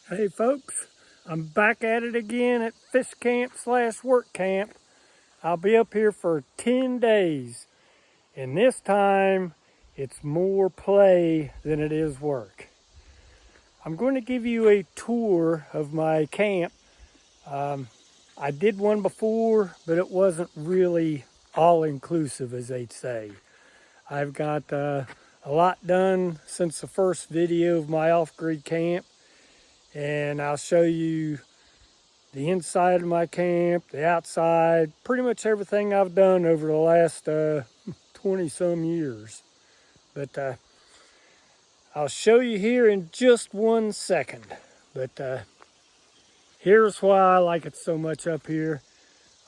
Hey folks, I'm back at it again at fish camp / work camp. I'll be up here for 10 days, and this time it's more play than it is work. I'm going to give you a tour of my camp. I did one before, but it wasn't really all-inclusive, as they'd say. I've got a lot done since the first video of my off-grid camp, and I'll show you the inside of my camp, the outside, pretty much everything I've done over the last 20 some years. But I'll show you here in just 1 second. But here's why I like it so much up here.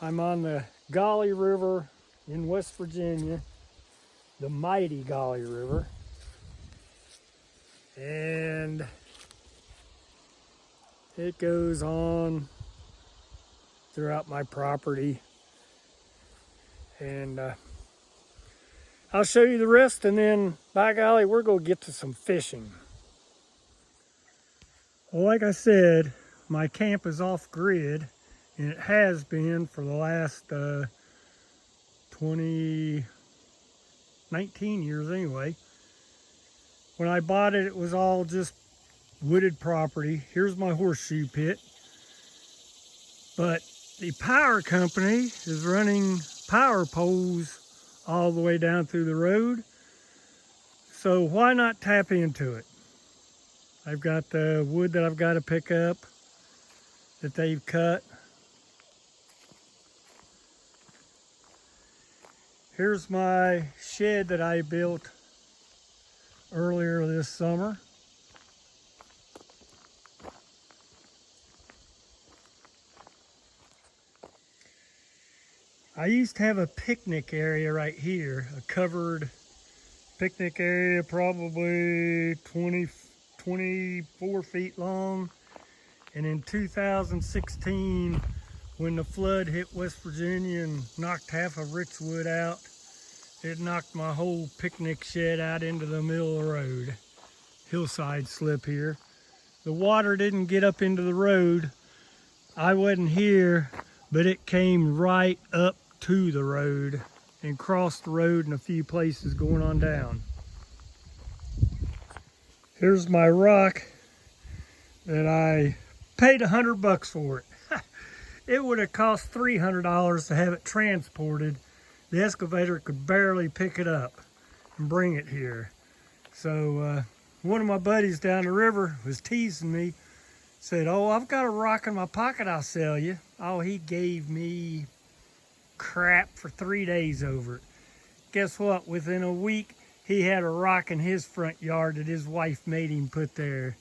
I'm on the Gauley River in West Virginia, the mighty Gauley River. And it goes on throughout my property, and I'll show you the rest, and then by golly, we're gonna get to some fishing. Well, like I said, my camp is off grid, and it has been for the last 19 years anyway. When I bought it, it was all just wooded property. Here's my horseshoe pit, but the power company is running power poles all the way down through the road. So why not tap into it? I've got the wood that I've got to pick up that they've cut. Here's my shed that I built earlier this summer. I used to have a picnic area right here, a covered picnic area, probably 24 feet long. And in 2016, when the flood hit West Virginia and knocked half of Richwood out, it knocked my whole picnic shed out into the middle of the road. Hillside slip here. The water didn't get up into the road. I wasn't here, but it came right up to the road and crossed the road in a few places going on down. Here's my rock that I paid $100 for it. It would have cost $300 to have it transported. The excavator could barely pick it up and bring it here. So one of my buddies down the river was teasing me, said, "Oh, I've got a rock in my pocket I'll sell you." Oh, he gave me crap for 3 days over it. Guess what? Within a week, he had a rock in his front yard that his wife made him put there.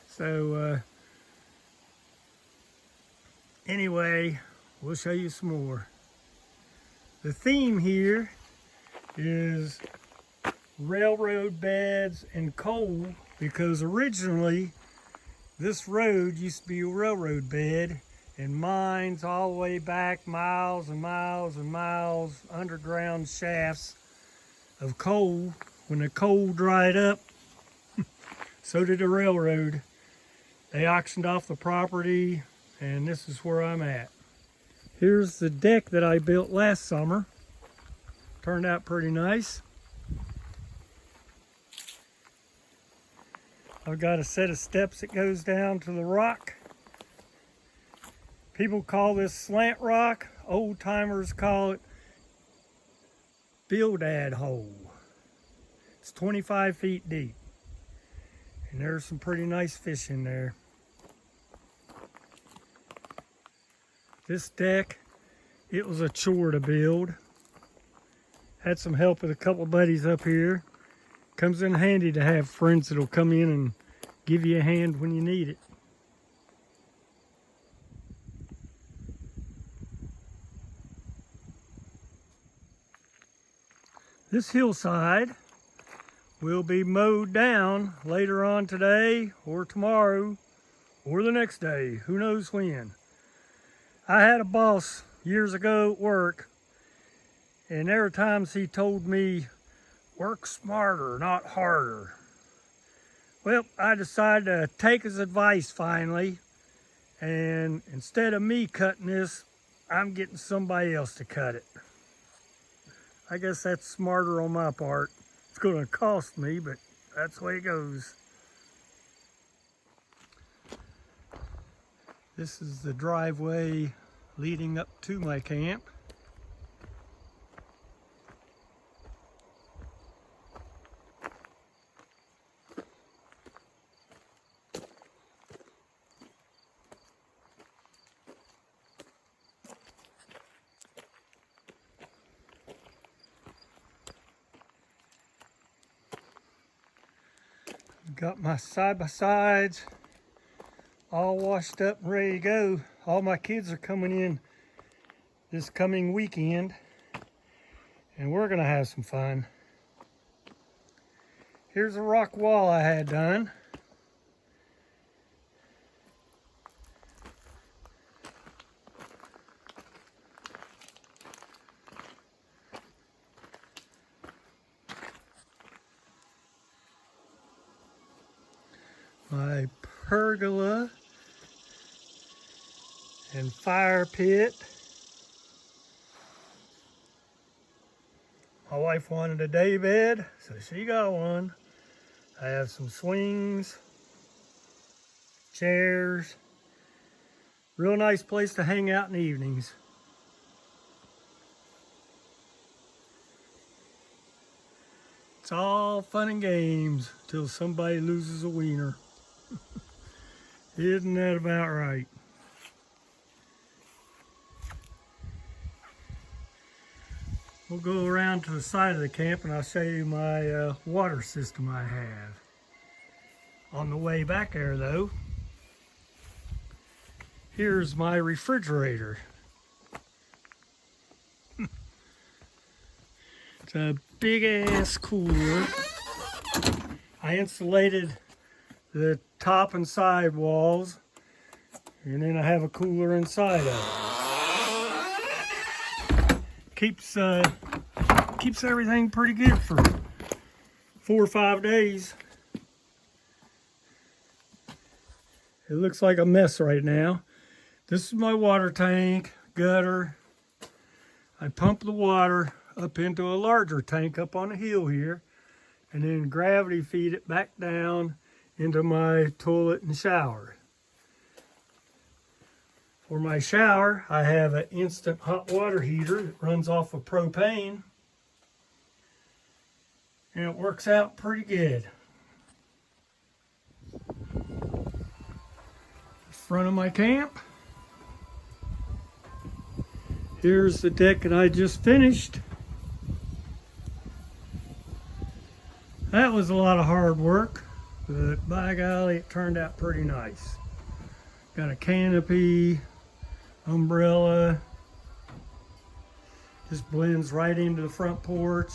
So anyway, we'll show you some more. The theme here is railroad beds and coal, because originally this road used to be a railroad bed, and mines all the way back, miles and miles and miles, underground shafts of coal. When the coal dried up, so did the railroad. They auctioned off the property, and this is where I'm at. Here's the deck that I built last summer. Turned out pretty nice. I've got a set of steps that goes down to the rock. People call this slant rock. Old timers call it Bildad hole. It's 25 feet deep. And there's some pretty nice fish in there. This deck, it was a chore to build. Had some help with a couple buddies up here. Comes in handy to have friends that'll come in and give you a hand when you need it. This hillside will be mowed down later on today or tomorrow or the next day, who knows when. I had a boss years ago at work, and there were times he told me, "Work smarter, not harder." Well, I decided to take his advice finally, and instead of me cutting this, I'm getting somebody else to cut it. I guess that's smarter on my part. It's going to cost me, but that's the way it goes. This is the driveway leading up to my camp. Got my side-by-sides all washed up and ready to go. All my kids are coming in this coming weekend, and we're gonna have some fun. Here's a rock wall I had done. My pergola and fire pit. My wife wanted a day bed, so she got one. I have some swings, chairs. Real nice place to hang out in the evenings. It's all fun and games till somebody loses a wiener. Isn't that about right? We'll go around to the side of the camp and I'll show you my water system I have. On the way back there though, here's my refrigerator. It's a big ass cooler. I insulated the top and side walls, and then I have a cooler inside of it. Keeps everything pretty good for 4 or 5 days. It looks like a mess right now. This is my water tank, gutter. I pump the water up into a larger tank up on the hill here, and then gravity feed it back down into my toilet and shower. For my shower, I have an instant hot water heater that runs off of propane, and it works out pretty good. Front of my camp. Here's the deck that I just finished. That was a lot of hard work, but by golly, it turned out pretty nice. Got a canopy, umbrella, just blends right into the front porch.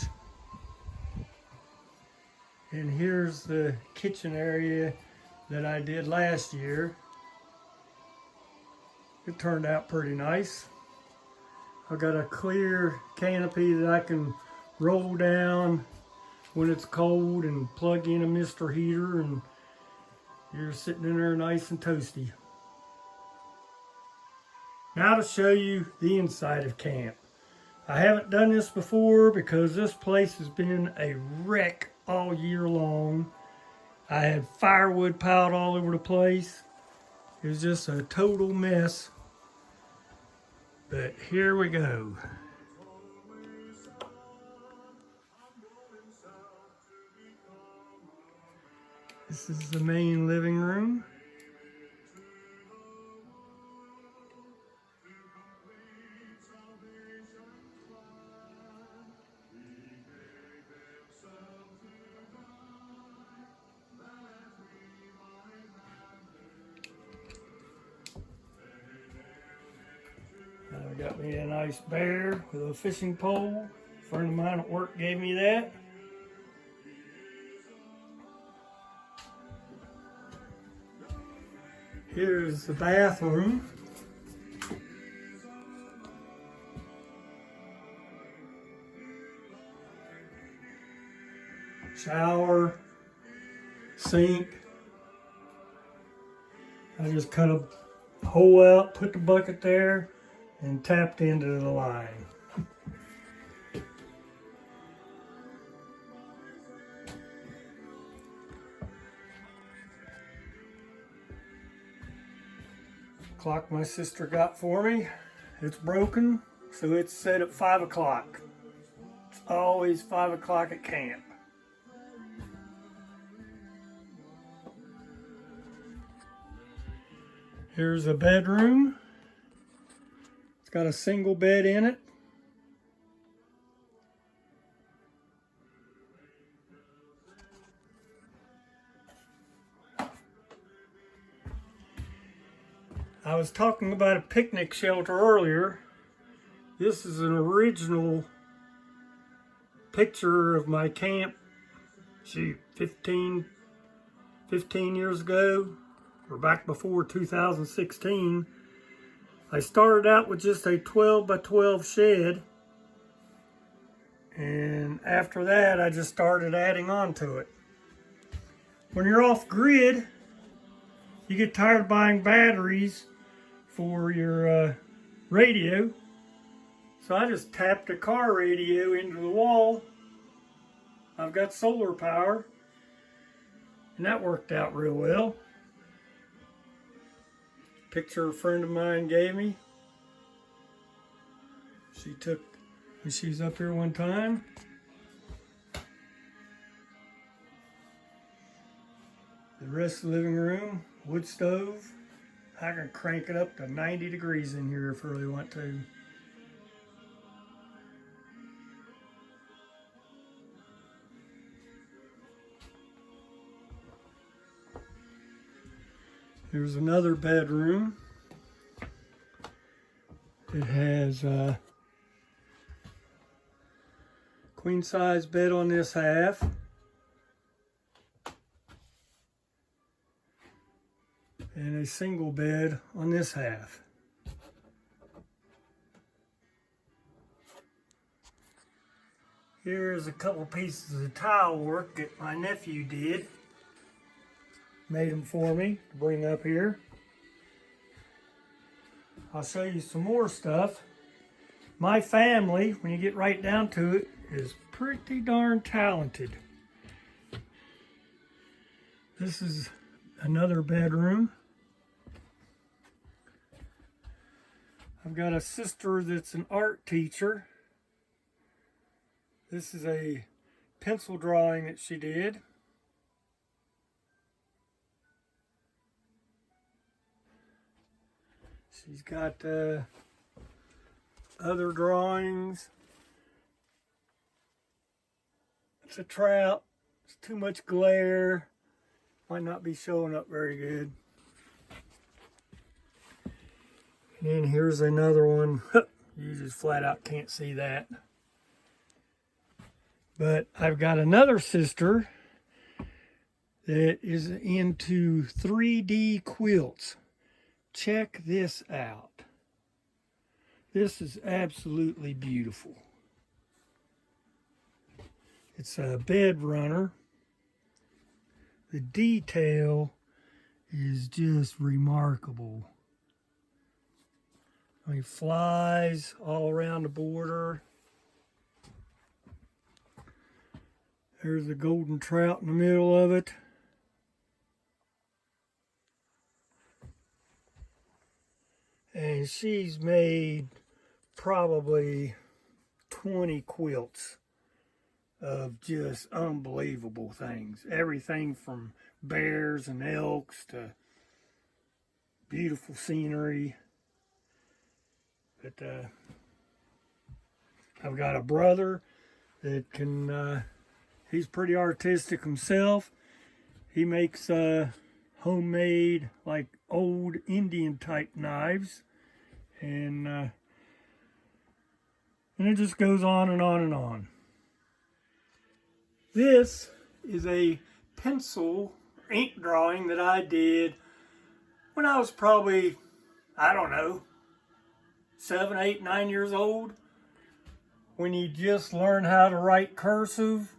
And here's the kitchen area that I did last year. It turned out pretty nice. I've got a clear canopy that I can roll down when it's cold and plug in a mister heater, and you're sitting in there nice and toasty. Now to show you the inside of camp. I haven't done this before because this place has been a wreck all year long. I had firewood piled all over the place. It was just a total mess. But here we go. This is the main living room. I got me a nice bear with a fishing pole. A friend of mine at work gave me that. Here's the bathroom. Shower, sink, I just cut a hole out, put the bucket there, and tapped into the line. Clock my sister got for me, it's broken, so it's set at 5 o'clock. It's always 5 o'clock at camp. Here's a bedroom. It's got a single bed in it. I was talking about a picnic shelter earlier. This is an original picture of my camp, 15 years ago, or back before 2016. I started out with just a 12 by 12 shed, and after that I just started adding on to it. When you're off grid, you get tired of buying batteries for your radio, so I just tapped a car radio into the wall. I've got solar power, and that worked out real well. Picture a friend of mine gave me. She took when she was up here one time. The rest of the living room, wood stove. I can crank it up to 90 degrees in here if I really want to. Here's another bedroom. It has a queen size bed on this half. And a single bed on this half. Here's a couple pieces of tile work that my nephew did. Made them for me to bring up here. I'll show you some more stuff. My family, when you get right down to it, is pretty darn talented. This is another bedroom. I've got a sister that's an art teacher. This is a pencil drawing that she did. She's got other drawings. It's a trout. It's too much glare. Might not be showing up very good. And then here's another one. You just flat out can't see that. But I've got another sister that is into 3D quilts. Check this out. This is absolutely beautiful. It's a bed runner. The detail is just remarkable. I mean, flies all around the border. There's a golden trout in the middle of it. And she's made probably 20 quilts of just unbelievable things. Everything from bears and elks to beautiful scenery. But I've got a brother that can, he's pretty artistic himself. He makes homemade, like old Indian type knives. And it just goes on and on and on. This is a pencil ink drawing that I did when I was probably, I don't know, 7, 8, 9 years old. When you just learn how to write cursive,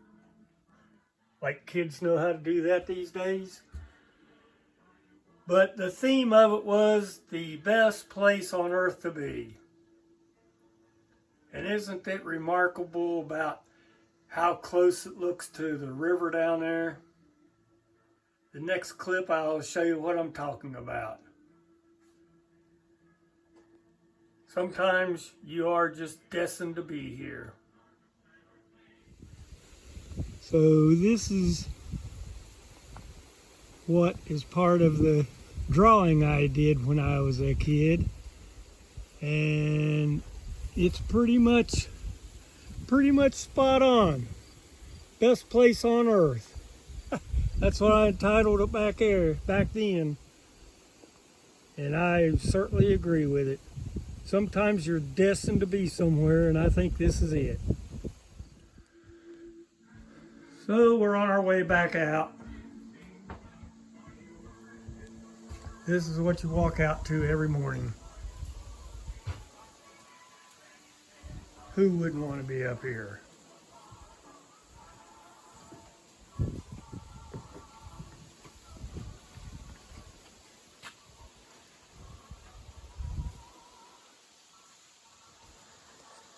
like kids know how to do that these days. But the theme of it was the best place on earth to be. And isn't it remarkable about how close it looks to the river down there? The next clip I'll show you what I'm talking about. Sometimes you are just destined to be here. So this is what is part of the drawing I did when I was a kid. And it's pretty much spot on. Best place on earth. That's what I entitled it back then. And I certainly agree with it. Sometimes you're destined to be somewhere, and I think this is it. So we're on our way back out. This is what you walk out to every morning. Who wouldn't want to be up here?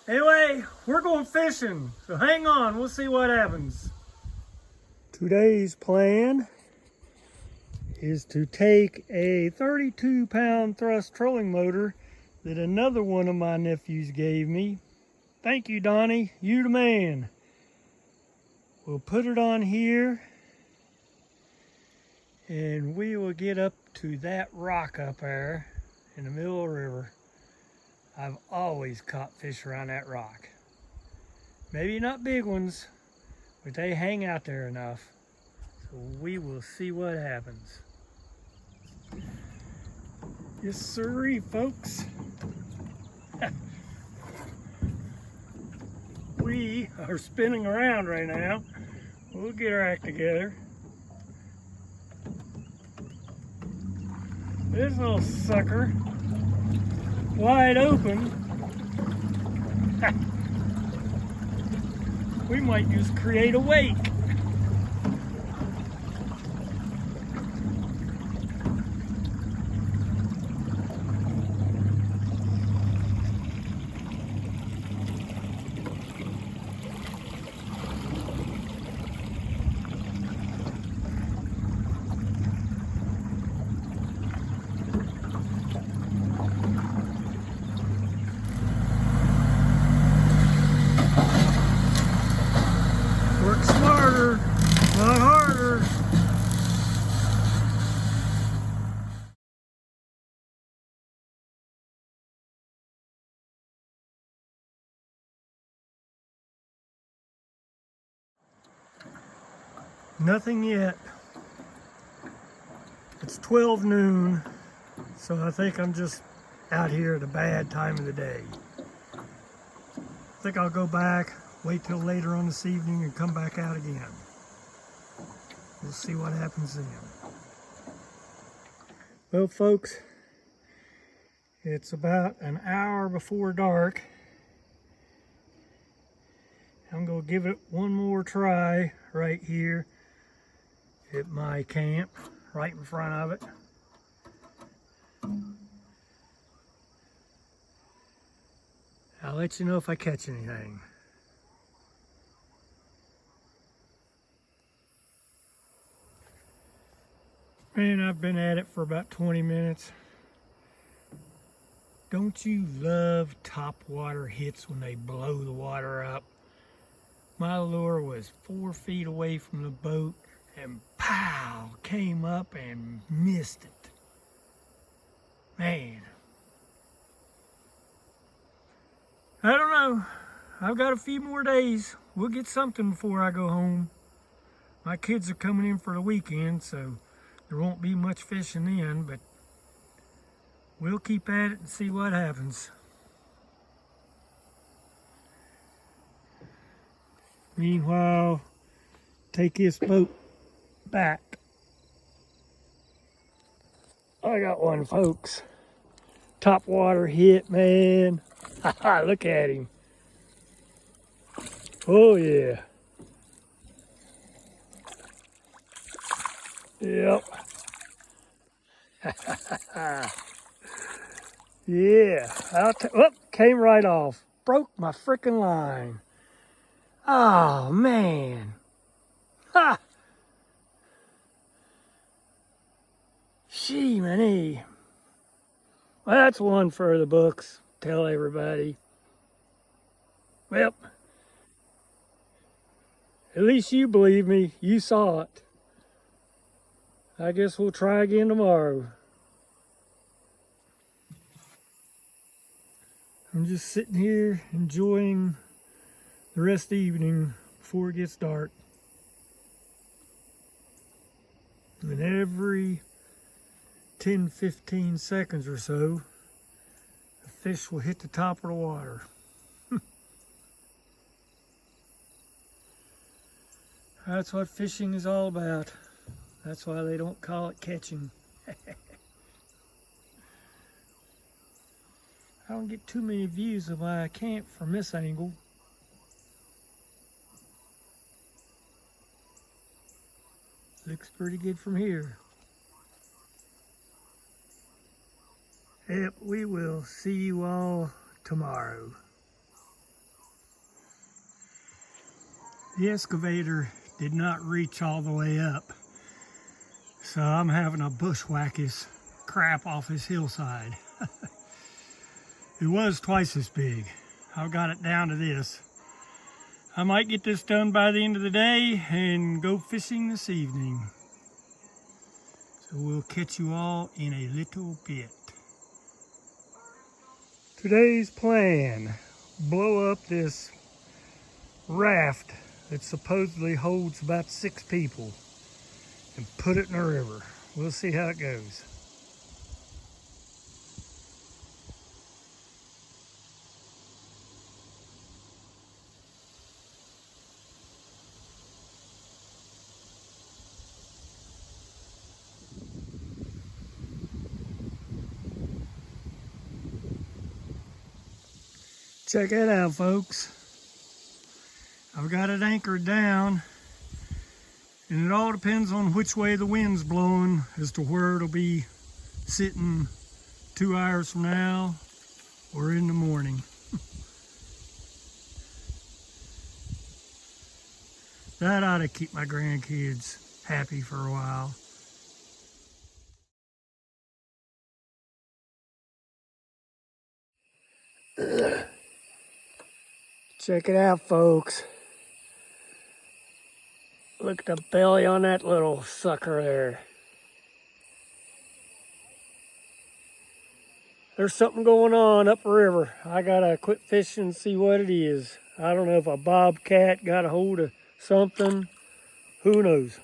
Anyway, we're going fishing, so hang on, we'll see what happens. Today's plan is to take a 32-pound thrust trolling motor that another one of my nephews gave me. Thank you, Donnie, you the man. We'll put it on here and we will get up to that rock up there in the middle of the river. I've always caught fish around that rock. Maybe not big ones, but they hang out there enough. So we will see what happens. Yes, sirree, folks. We are spinning around right now. We'll get our act together. This little sucker, wide open. We might just create a wake. Work smarter, not harder. Nothing yet. It's 12 noon, so I think I'm just out here at a bad time of the day. I think I'll go back, wait till later on this evening and come back out again. We'll see what happens then. Well, folks, it's about an hour before dark. I'm gonna give it one more try right here at my camp, right in front of it. I'll let you know if I catch anything. Man, I've been at it for about 20 minutes. Don't you love top water hits when they blow the water up? My lure was 4 feet away from the boat and pow, came up and missed it. Man. I don't know. I've got a few more days. We'll get something before I go home. My kids are coming in for the weekend, so there won't be much fishing then, but we'll keep at it and see what happens. Meanwhile, take this boat back. I got one, folks. Top water hit, man. Look at him. Oh yeah. Yep. Yeah, came right off. Broke my freaking line. Oh, man. Ha! Gee, man. Well, that's one for the books. Tell everybody. Well, at least you believe me. You saw it. I guess we'll try again tomorrow. I'm just sitting here enjoying the rest of the evening before it gets dark. And every 10-15 seconds or so, the fish will hit the top of the water. That's what fishing is all about. That's why they don't call it catching. I don't get too many views of my camp from this angle. Looks pretty good from here. Yep, we will see you all tomorrow. The excavator did not reach all the way up, so I'm having to bushwhack his crap off his hillside. It was twice as big. I've got it down to this. I might get this done by the end of the day and go fishing this evening. So we'll catch you all in a little bit. Today's plan, blow up this raft that supposedly holds about 6 people and put it in the river. We'll see how it goes. Check it out, folks. I've got it anchored down, and it all depends on which way the wind's blowing as to where it'll be sitting 2 hours from now or in the morning. That ought to keep my grandkids happy for a while. Check it out, folks. Look at the belly on that little sucker there. There's something going on upriver. I gotta quit fishing and see what it is. I don't know if a bobcat got a hold of something. Who knows?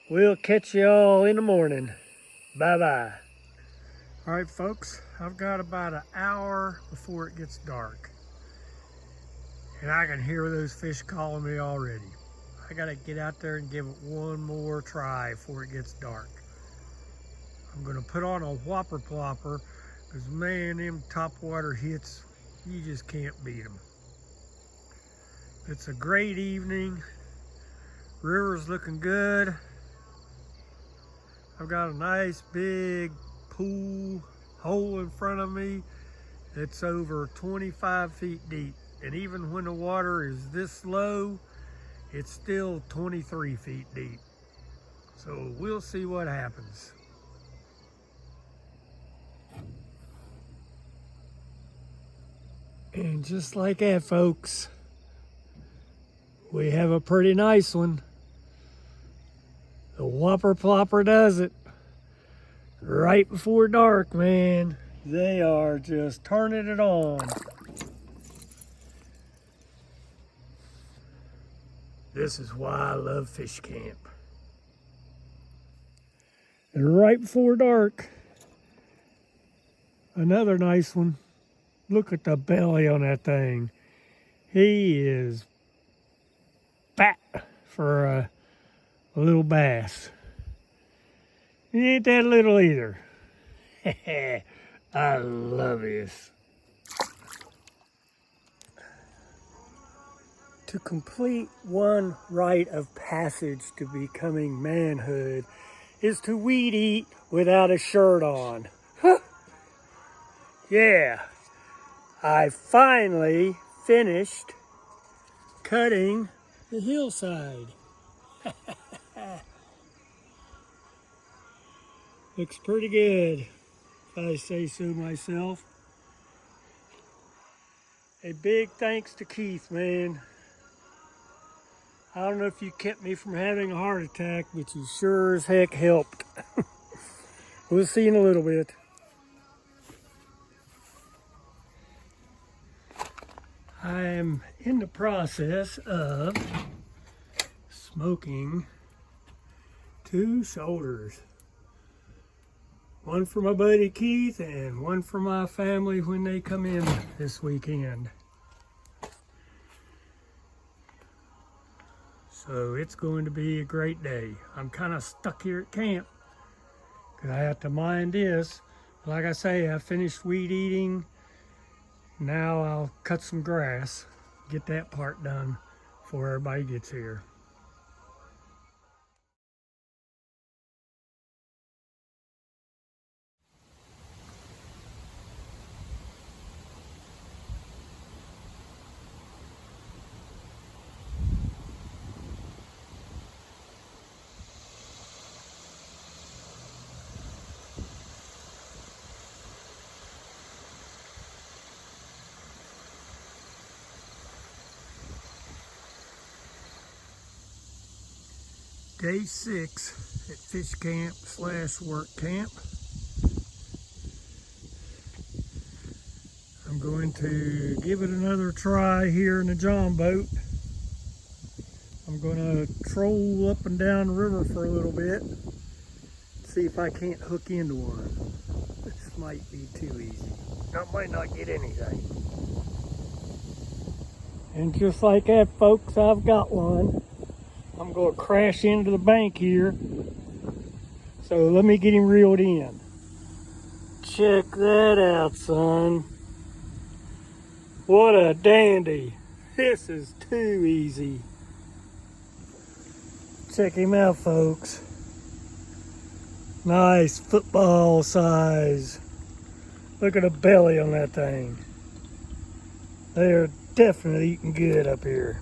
We'll catch y'all in the morning. Bye-bye. All right, folks, I've got about an hour before it gets dark. And I can hear those fish calling me already. I gotta get out there and give it one more try before it gets dark. I'm gonna put on a whopper plopper, because man, them topwater hits, you just can't beat them. It's a great evening. River's looking good. I've got a nice big pool hole in front of me. It's over 25 feet deep. And even when the water is this low, it's still 23 feet deep. So we'll see what happens. And just like that, folks, we have a pretty nice one. The whopper plopper does it. Right before dark, man. They are just turning it on. This is why I love fish camp. And right before dark, another nice one. Look at the belly on that thing. He is fat for a little bass. He ain't that little either. I love this. To complete one rite of passage to becoming manhood is to weed eat without a shirt on. Yeah, I finally finished cutting the hillside. Looks pretty good, if I say so myself. A big thanks to Keith, man. I don't know if you kept me from having a heart attack, but you sure as heck helped. We'll see in a little bit. I am in the process of smoking 2 shoulders. One for my buddy Keith and one for my family when they come in this weekend. So it's going to be a great day. I'm kind of stuck here at camp because I have to mind this. Like I say, I finished weed eating. Now I'll cut some grass, get that part done before everybody gets here. Day 6 at fish camp / work camp. I'm going to give it another try here in the John boat. I'm going to troll up and down the river for a little bit, see if I can't hook into one. This might be too easy. I might not get anything. And just like that, folks, I've got one. I'm going to crash into the bank here. So let me get him reeled in. Check that out, son. What a dandy. This is too easy. Check him out, folks. Nice football size. Look at the belly on that thing. They are definitely eating good up here.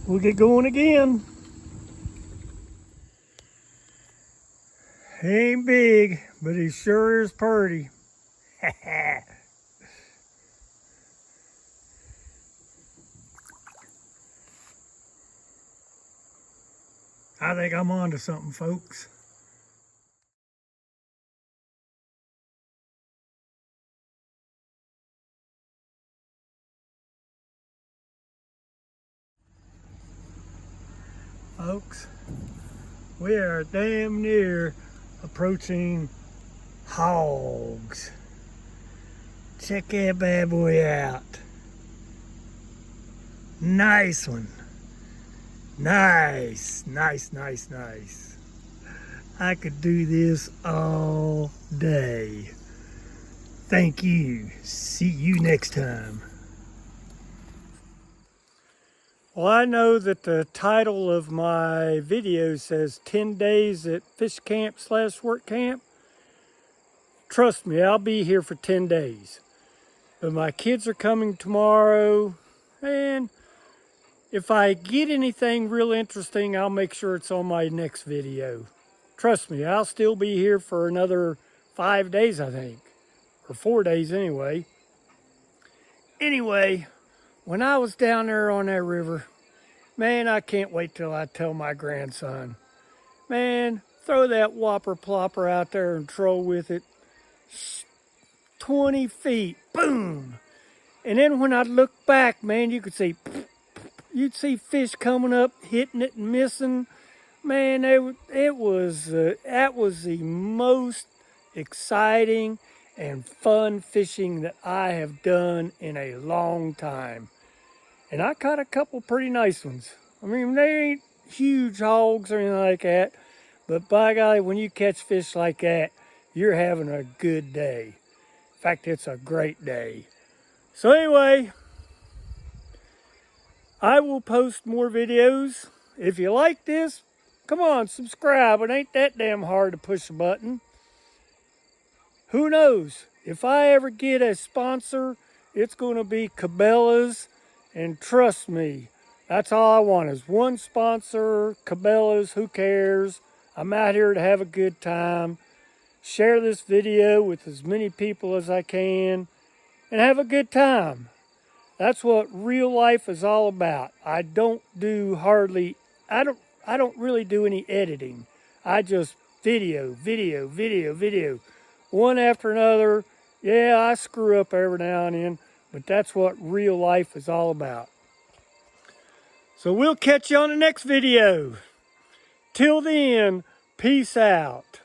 We'll get going again. He ain't big, but he sure is purty. I think I'm onto something, folks. Folks, we are damn near approaching hogs. Check that bad boy out. Nice one. Nice, nice, nice, nice. I could do this all day. Thank you. See you next time. Well, I know that the title of my video says 10 days at fish camp / work camp. Trust me, I'll be here for 10 days. But my kids are coming tomorrow, and if I get anything real interesting, I'll make sure it's on my next video. Trust me, I'll still be here for another 5 days, I think. Or 4 days anyway. Anyway, when I was down there on that river, man, I can't wait till I tell my grandson. Man, throw that whopper plopper out there and troll with it. 20 feet, boom. And then when I look back, man, you'd see fish coming up, hitting it and missing. Man, that was the most exciting and fun fishing that I have done in a long time. And I caught a couple pretty nice ones. I mean, they ain't huge hogs or anything like that, but by golly, when you catch fish like that, you're having a good day. In fact, it's a great day. So anyway, I will post more videos. If you like this, Come on, subscribe. It ain't that damn hard to push a button. Who knows? If I ever get a sponsor, it's going to be Cabela's. And trust me, that's all I want is one sponsor, Cabela's. Who cares? I'm out here to have a good time. Share this video with as many people as I can and have a good time. That's what real life is all about. I don't really do any editing. I just video, one after another. Yeah, I screw up every now and then, but that's what real life is all about. So we'll catch you on the next video. Till then, peace out.